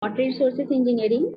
Water Resources Engineering.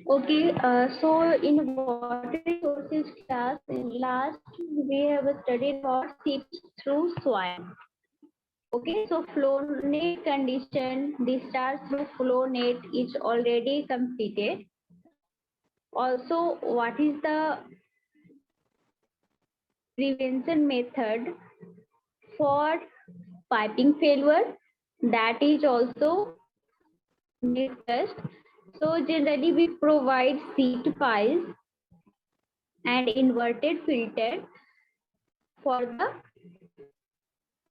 Okay, so in water resources class, in last we have studied about seepage through soil. Okay, so flow net condition, discharge through flow net is already completed. Also, what is the prevention method for piping failure? That is also discussed. So generally we provide seat piles and inverted filter for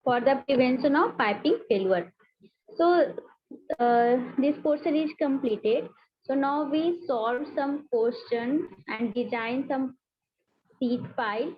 the prevention of piping failure. So this portion is completed. So now we solve some questions and design some seat pile.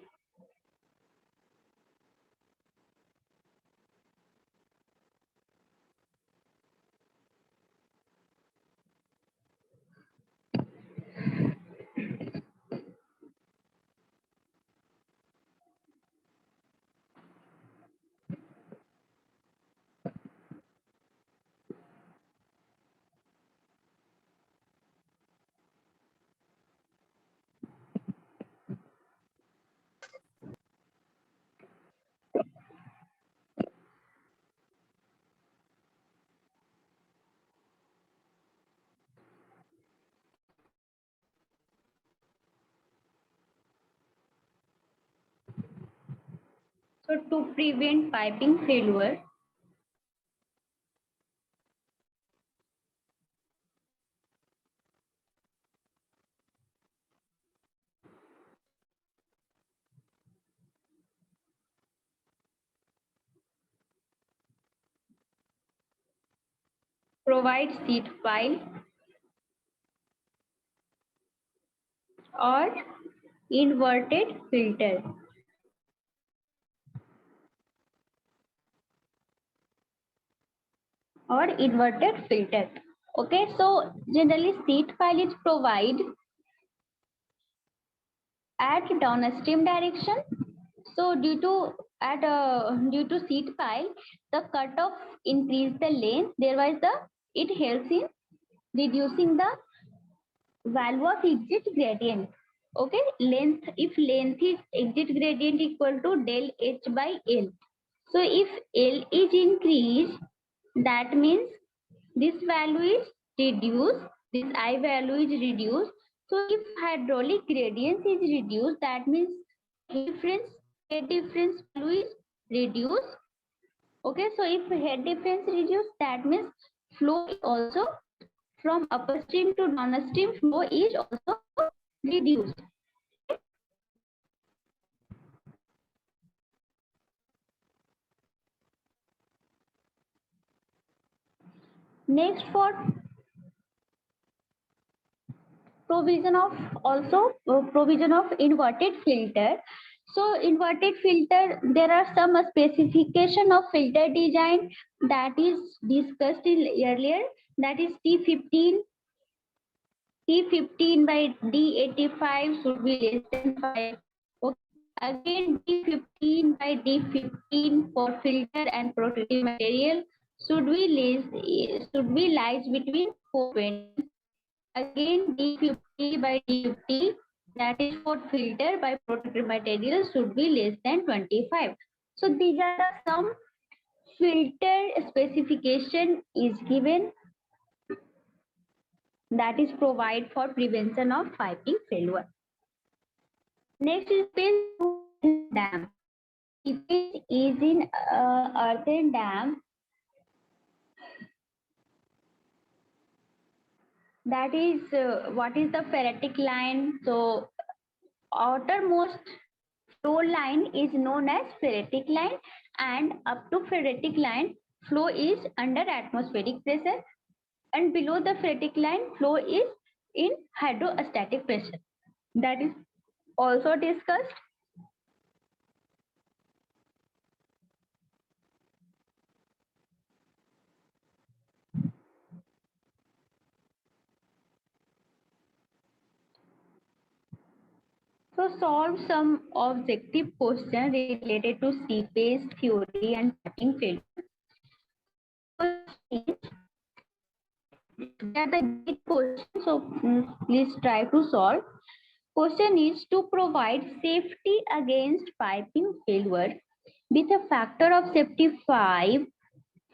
So to prevent piping failure, provide seat pile or inverted filter. or inverted filter. Okay, so generally seed pile is provided at downstream direction. So due to seed pile, the cutoff increase the length. Thereby it helps in reducing the value of exit gradient. Okay, length, if length is exit gradient equal to del H by L. So if L is increased, that means this value is reduced, this I value is reduced. So if hydraulic gradient is reduced, that means head difference value is reduced. Okay, so if head difference reduced, that means flow is also from upstream to downstream flow is also reduced. Next, for provision of inverted filter. So inverted filter, there are some specification of filter design that is discussed in earlier, that is T15 by D85 should be less than 5. Okay. Again, D15 by D15 for filter and protective material should be lies between 420. Again, D50 by D50, that is for filter by protective material, should be less than 25. So these are the some filter specification is given, that is provide for prevention of piping failure. Next is dam. If it is in earthen dam, that is what is the phreatic line? So outermost flow line is known as phreatic line, and up to phreatic line flow is under atmospheric pressure, and below the phreatic line flow is in hydrostatic pressure. That is also discussed. So solve some objective questions related to seepage theory and piping failure. They are the big questions, so please try to solve. Question is to provide safety against piping failure with a factor of safety 5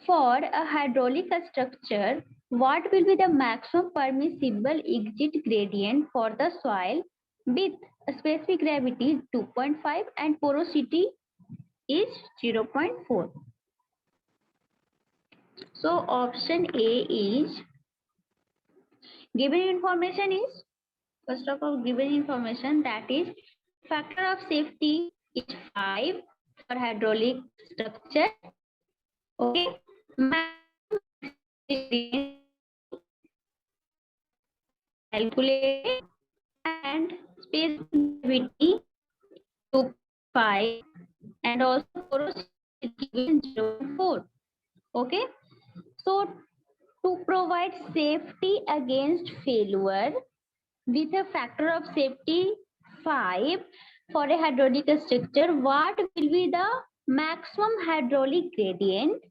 for a hydraulic structure. What will be the maximum permissible exit gradient for the soil with a specific gravity 2.5 and porosity is 0.4? So option A is given information is, first of all, given information that is factor of safety is 5 for hydraulic structure. Okay. Calculate and space gravity 2.5 and also porosity is given 0.4. Okay. So to provide safety against failure with a factor of safety 5 for a hydraulic structure, what will be the maximum hydraulic gradient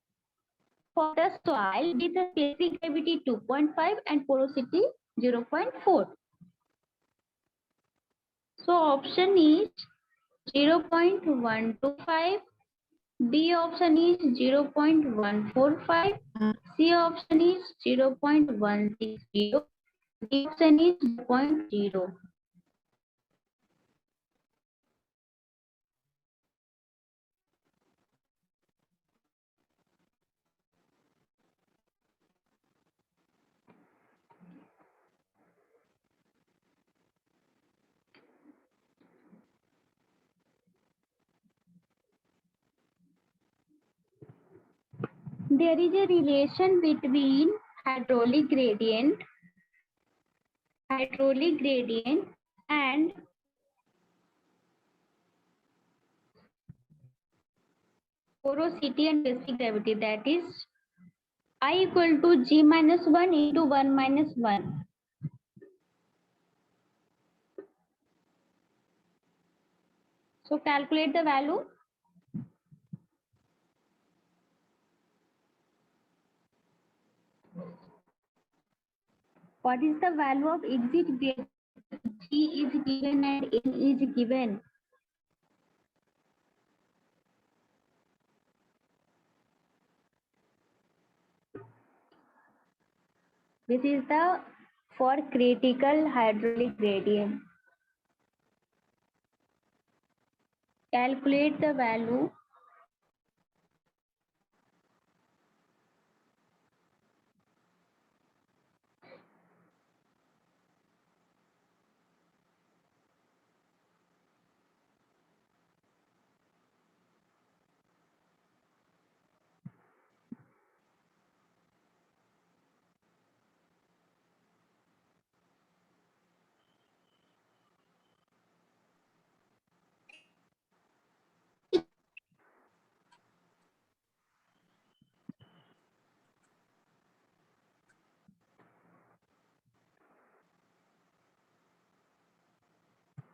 for the soil with a specific gravity 2.5 and porosity 0.4? So option is 0.125, B option is 0.145, C option is 0.160, D option is 0.0. There is a relation between hydraulic gradient and porosity and basic gravity, that is I equal to g minus 1 into 1 minus 1. So calculate the value. What is the value of exit gradient? G is given and N is given. This is the for critical hydraulic gradient. Calculate the value.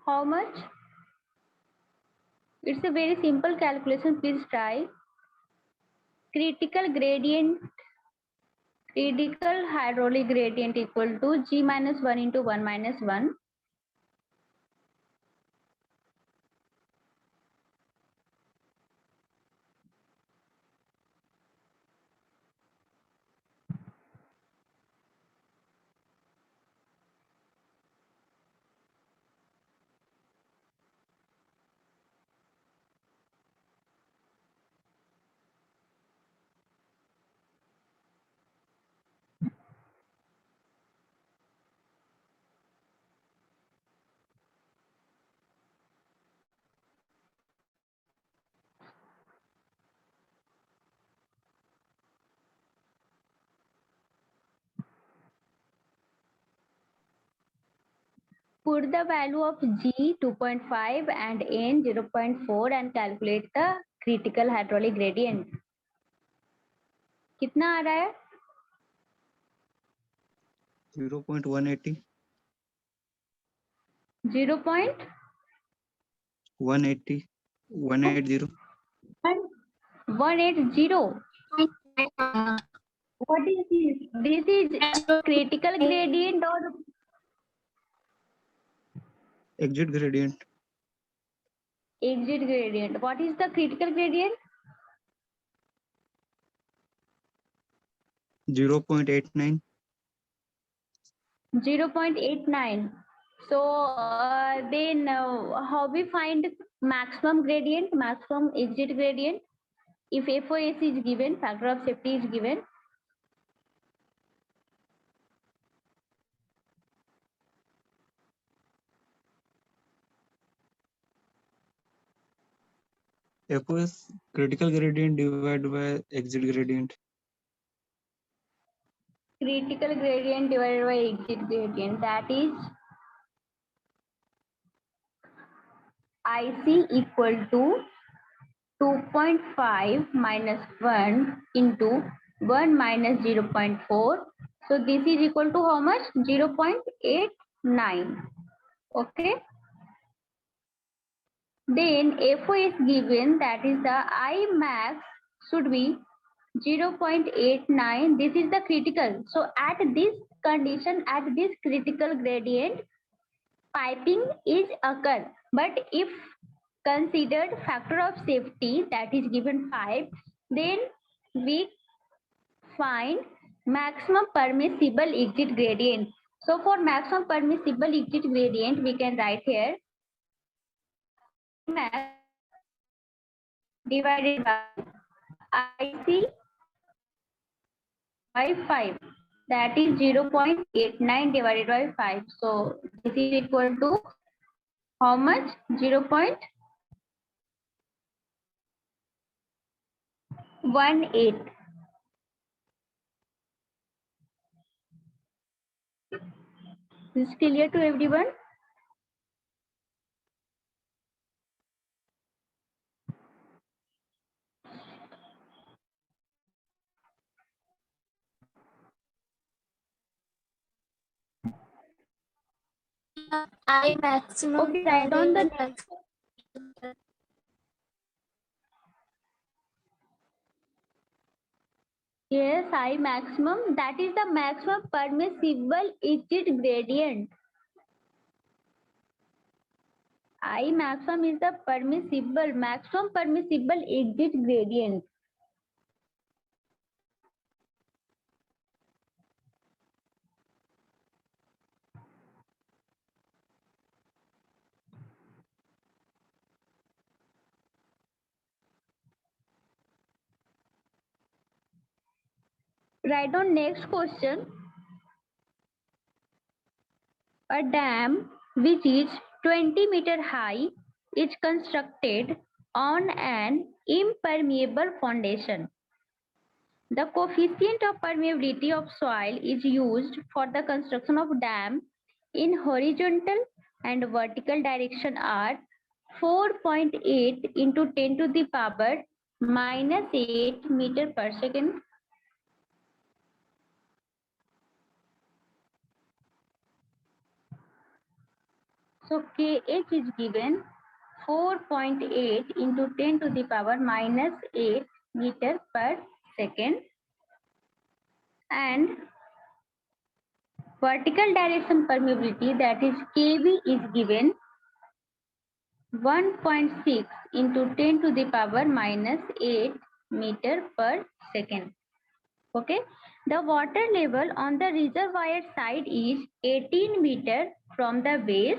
How much? It's a very simple calculation. Please try. Critical gradient, critical hydraulic gradient equal to G minus 1 into 1 minus 1. Put the value of G 2.5 and N 0.4 and calculate the critical hydraulic gradient. कितना आ रहा है? 0.180. 0.180. 180. 180. 180. What is this? This is critical gradient or Exit gradient. exit gradient? What is the critical gradient? 0.89. 0.89. So then how we find maximum gradient, maximum exit gradient? If FOS is given, factor of safety is given. FOS critical gradient divided by exit gradient. Critical gradient divided by exit gradient, that is IC equal to 2.5 minus 1 into 1 minus 0.4. So this is equal to how much? 0.89. Okay. Then FO is given, that is the I max should be 0.89. This is the critical. So at this condition, at this critical gradient, piping is occur. But if considered factor of safety, that is given 5, then we find maximum permissible exit gradient. So for maximum permissible exit gradient, we can write here max divided by IC by 5, that is 0.89 divided by 5. So this is equal to how much? 0.18. This is clear to everyone? I maximum. Okay, write down the yes, I maximum. That is the maximum permissible exit gradient. I maximum is the maximum permissible exit gradient. Write down next question. A dam which is 20-meter high is constructed on an impermeable foundation. The coefficient of permeability of soil is used for the construction of dam in horizontal and vertical direction are 4.8 into 10 to the power minus 8 meter per second. So KH is given 4.8 into 10 to the power minus 8 meter per second, and vertical direction permeability, that is KV, is given 1.6 into 10 to the power minus 8 meter per second. Okay, the water level on the reservoir side is 18 meter from the base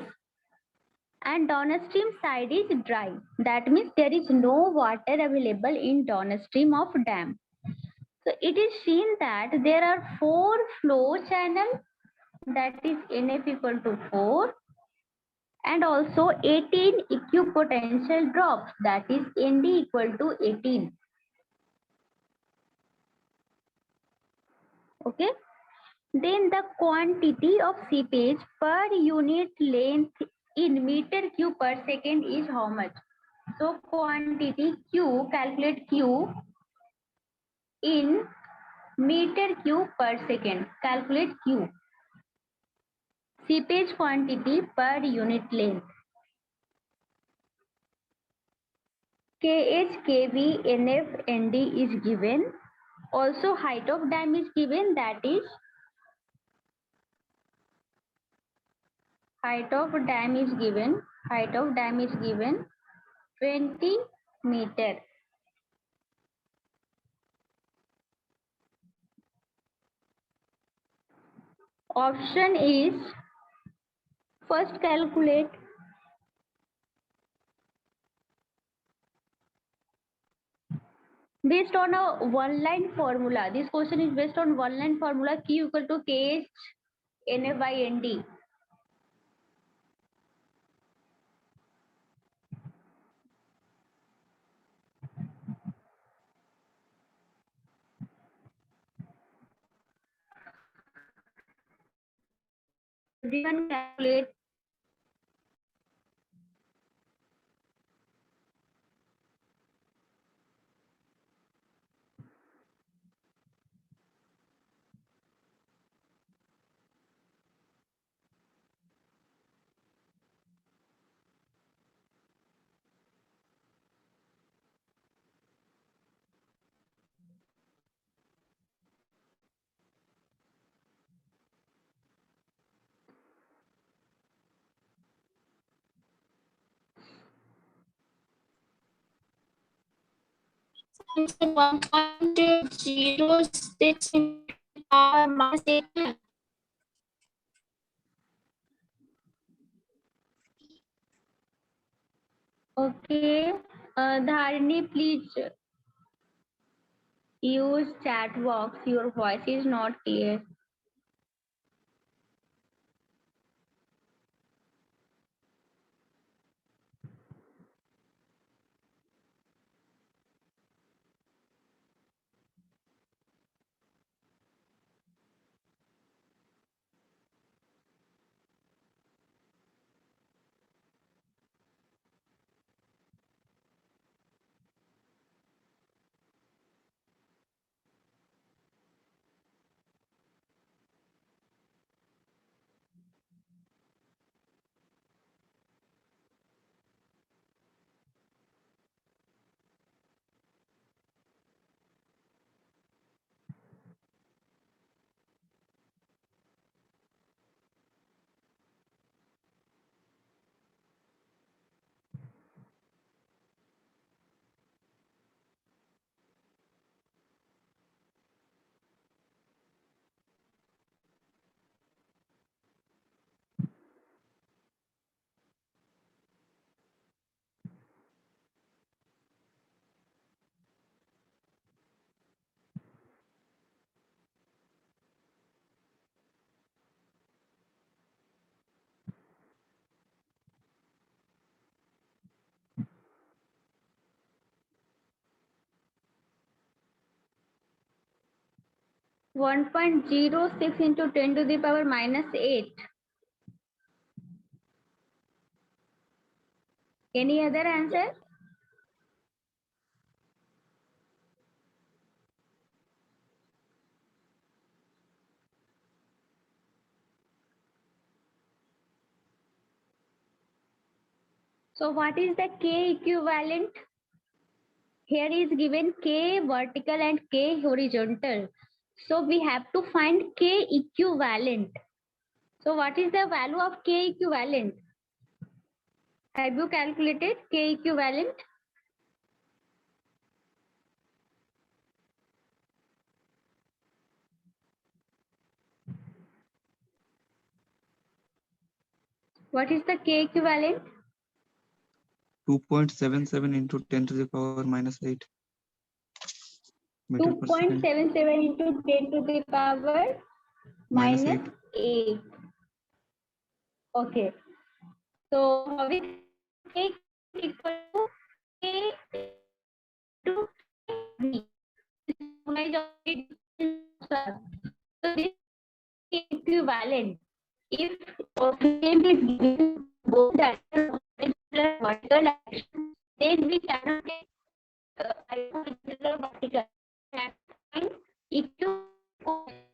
and downstream side is dry. That means there is no water available in downstream of dam. So it is seen that there are 4 flow channels, that is NF equal to 4, and also 18 equipotential drops, that is ND equal to 18. Okay. Then the quantity of seepage per unit length in meter cube per second is how much? So quantity Q, calculate Q in meter cube per second. Calculate Q. Seepage quantity per unit length. KH, KV, NF, ND is given. Also height of dam is given, that is height of dam is given 20 meter. Option is, first calculate based on a one line formula. This question is based on one line formula, Q equal to KH NF by ND. Everyone calculate. Answer 1.06 into power minus 8. Okay. Dharani, please use chat box. Your voice is not clear. 1.06 into 10 to the power minus 8. Any other answer? So what is the K equivalent? Here is given K vertical and K horizontal. So we have to find K equivalent. So what is the value of K equivalent? Have you calculated K equivalent? What is the K equivalent? 2.77 into 10 to the power minus 8 meter per second. 2.77 into 10 to the power Minus minus 8. Okay. So how is K equal to K to V? So this is equivalent. If same is given both direction vertical direction, then we cannot get vertical. Equal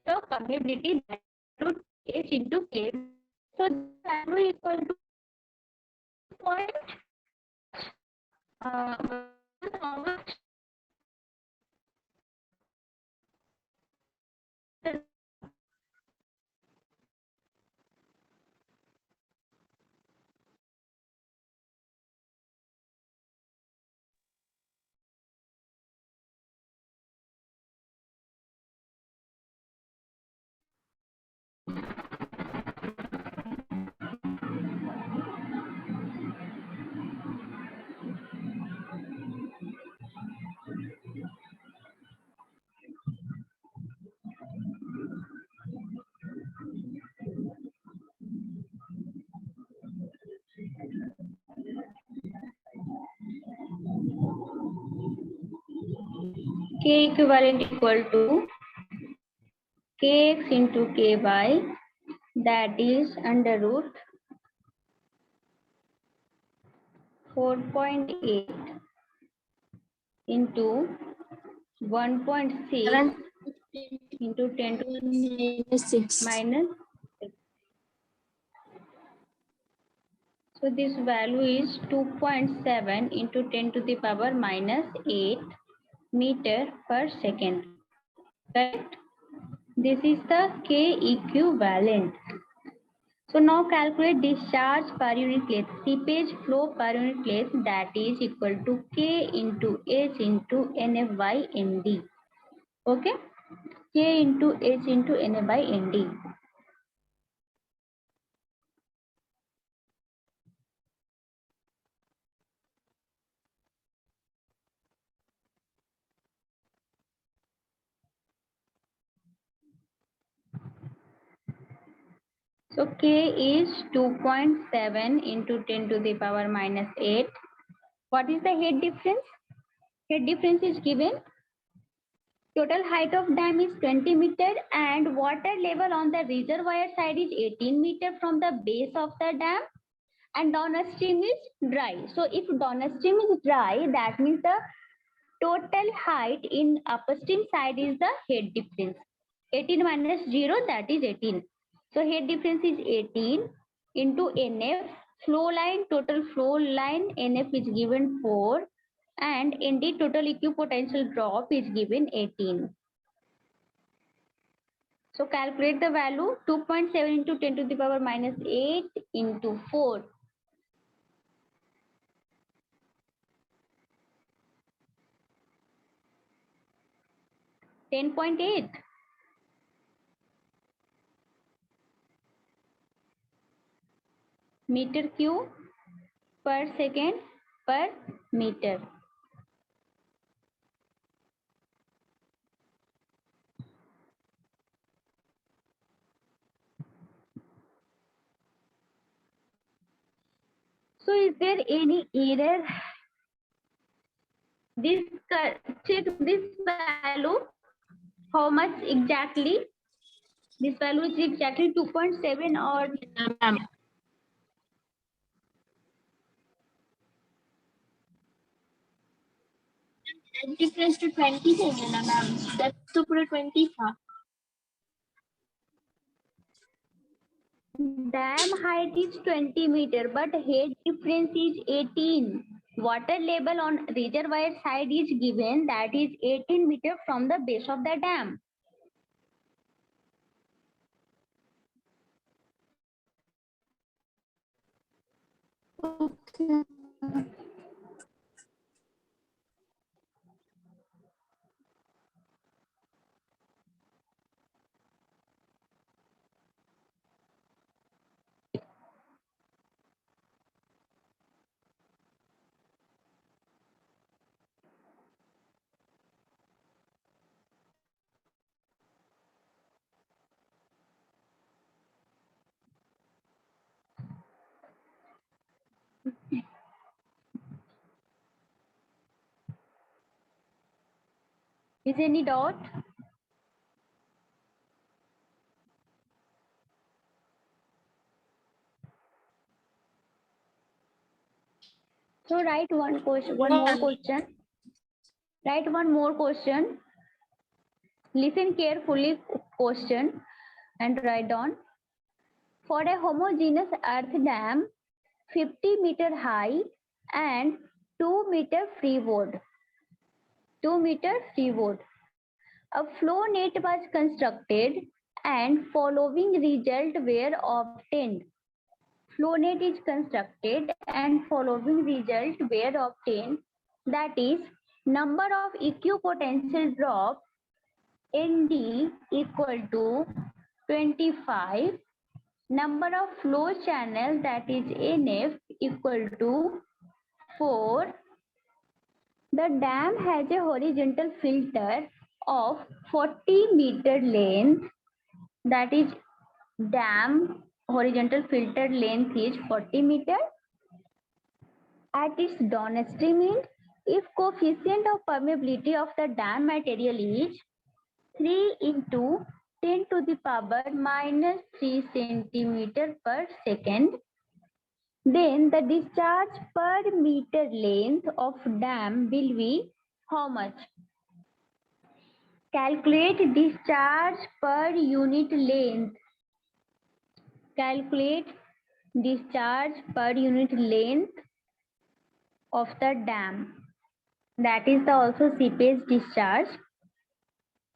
capability that root h into k. So the value equal to point. How much? K equivalent equal to kx into ky, that is under root 4.8 into 1.6 7 into 10 to minus 6. minus 6. So this value is 2.7 into 10 to the power minus 8 meter per second. Correct? This is the K equivalent. So now calculate discharge per unit length, seepage flow per unit length, that is equal to K into H into NF by ND. Okay? K into H into NF by ND. So K is 2.7 into 10 to the power minus 8. What is the head difference? Head difference is given. Total height of dam is 20 meter and water level on the reservoir side is 18 meter from the base of the dam, and downstream is dry. So if downstream is dry, that means the total height in upstream side is the head difference. 18 minus 0, that is 18. So head difference is 18 into NF. Flow line, total flow line NF is given 4 and ND total equipotential drop is given 18. So calculate the value. 2.7 into 10 to the power minus 8 into 4. 10.8. meter cube per second per meter. So is there any error? Check this value. How much exactly? This value is exactly 2.7 or ma'am. Difference to 20 चाहिए ना ma'am, depth तो पूरा 20 था. dam height is 20 meter, but height difference is 18. Water level on reservoir side is given, that is 18 meter from the base of the dam. Okay. Is any doubt? So write one question, one more question. Write one more question. Listen carefully question and write down. For a homogeneous earth dam, 50 meter high and 2 meter freeboard. 2 meter freeboard. A flow net was constructed and following result were obtained. Flow net is constructed and following result were obtained. That is, number of equipotential drop ND equal to 25. Number of flow channels, that is NF, equal to 4. The dam has a horizontal filter of 40 meter length, that is dam horizontal filter length is 40 meter. At its downstream end, if coefficient of permeability of the dam material is 3 into 10 to the power minus 3 centimeter per second, then the discharge per meter length of dam will be how much? Calculate discharge per unit length. Calculate discharge per unit length of the dam. That is the also seepage discharge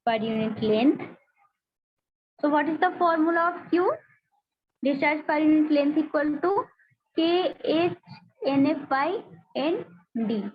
per unit length. So what is the formula of Q? Discharge per unit length equal to KH by ND.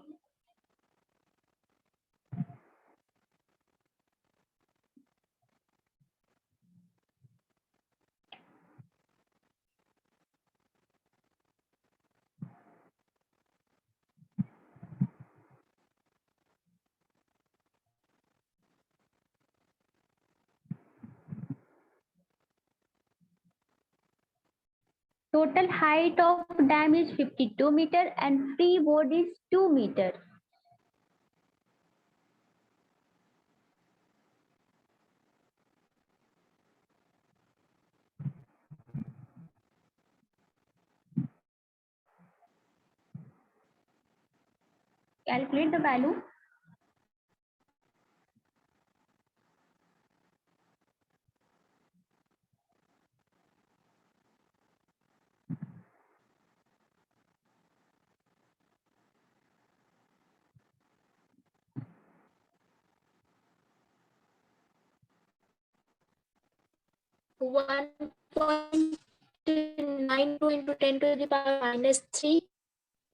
Total height of dam is 52 meter and freeboard is 2 meter. Calculate the value. One 1.92 into 10 to the power minus 3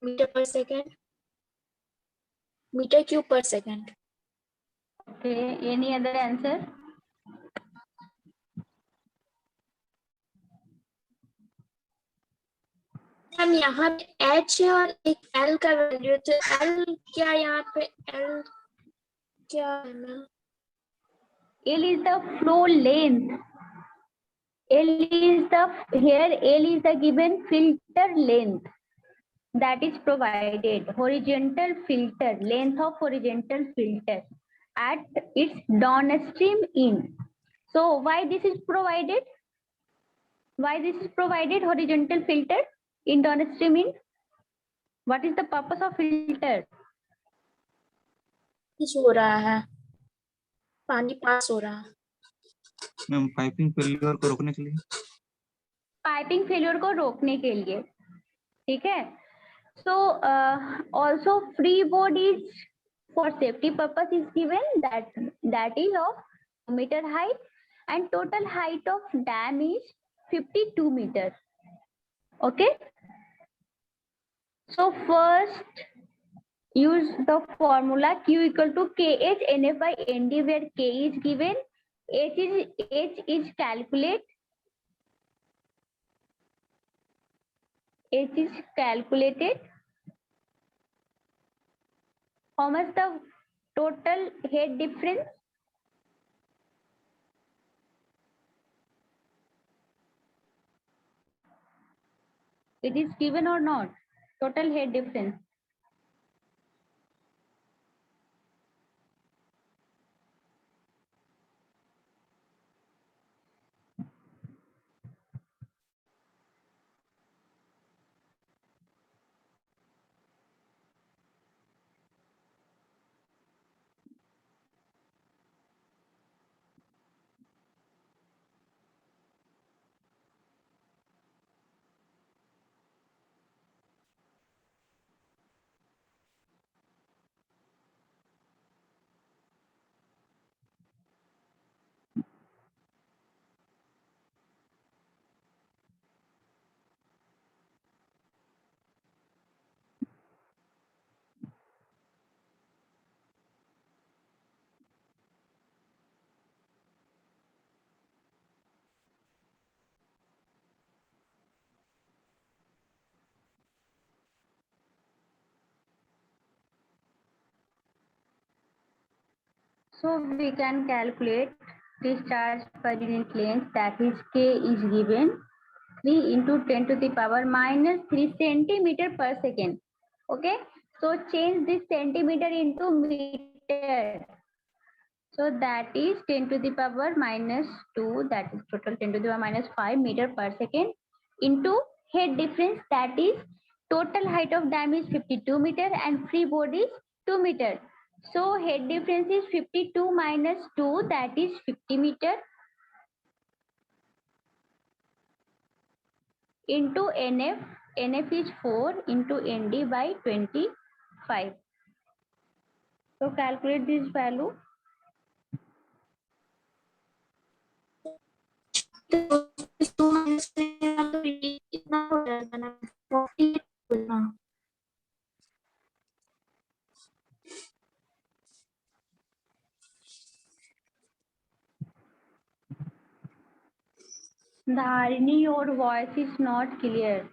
meter per second. Meter cube per second. Okay, any other answer? हम यहाँ पे H है और एक L का value, तो L क्या यहाँ पे L क्या है ma'am? L is the flow length. L is the given filter length that is provided. Horizontal filter, length of horizontal filter. at its downstream in. So why this is provided? Why this is provided horizontal filter in downstream in? What is the purpose of filter? पास हो रहा है, पानी पास हो रहा है। Ma'am piping failure को रोकने के लिए। पाइपिंग फेलियर को रोकने के लिए, ठीक है। So also free bodies for safety purpose is given that is of meter height and total height of dam is 52 meter. Okay, so first use the formula Q equal to KH NF by ND, where K is given, H is calculated. How much the total head difference? It is given or not? Total head difference. So we can calculate discharge per unit length, that is K is given 3 into 10 to the power minus 3 centimeter per second. Okay, so change this centimeter into meter. So that is 10 to the power minus 2, that is total 10 to the power minus 5 meter per second, into head difference, that is total height of dam is 52 meter and free body is 2 meter. So head difference is 52 minus 2, that is 50 meter, into NF. NF is 4 into ND by 25. So calculate this value. इतना हो जाएगा ना, 48 बोलना। Dharini, your voice is not clear.